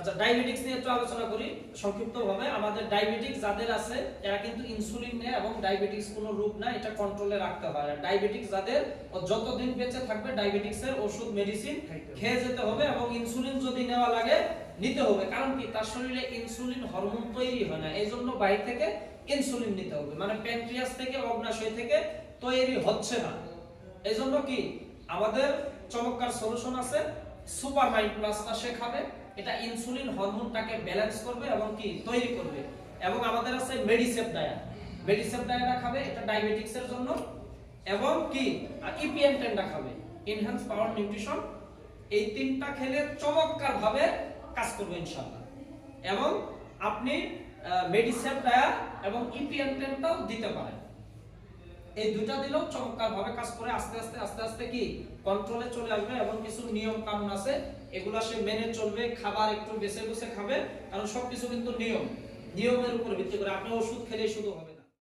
আচ্ছা, ডায়াবেটিক্স নিয়ে একটু আলোচনা করি সংক্ষিপ্তভাবে। আমাদের ডায়াবেটিক্স যাদের আছে এরা কিন্তু ইনসুলিন নেয়, এবং ডায়াবেটিক্স কোনো রোগ না, এটা কন্ট্রোলে রাখতে হয়। ডায়াবেটিক্স যাদের যতদিন বেঁচে থাকবে ডায়াবেটিক্সের ওষুধ মেডিসিন খেয়ে যেতে হবে, এবং ইনসুলিন যদি নেওয়া লাগে নিতে হবে। কারণ কি, তার শরীরে ইনসুলিন হরমোন তৈরি হয় না, এই জন্য বাইরে থেকে ইনসুলিন নিতে হবে। মানে প্যানক্রিয়াস থেকে, অগ্নাশয় থেকে তৈরি হচ্ছে না। এই জন্য কি আমাদের চমৎকার সলিউশন আছে, সুপার মাইন্ড প্লাসটা সে খাবে। এটা ইনসুলিন হরমোনটাকে ব্যালেন্স করবে এবং কি তৈরি করবে। এবং আমাদের আছে মেডিসেপ ডায়া, মেডিসেপ ডায়াটা খাবে, এটা ডায়াবেটিক্স এর জন্য। এবং কি ইপিএন 10টা খাবে, এনহ্যান্স পাওয়ার নিউট্রিশন। এই তিনটা খেলে চমৎকার ভাবে কাজ করবে ইনশাআল্লাহ। এবং আপনি মেডিসেপ ডায়া এবং ইপিএন 10টাও দিতে পারেন। এই দুটো দিলেও চমৎকার ভাবে কাজ করে। আস্তে আস্তে আস্তে আস্তে কি কন্ট্রোলে চলে আসবে। এবং কিছু নিয়ম কানুন আছে, এগুলো সে মেনে চলবে। খাবার একটু বেছে বেছে খাবে, কারণ সবকিছু কিন্তু নিয়মের উপর ভিত্তি করে। আপনি ওষুধ খেলে শুধু হবে না।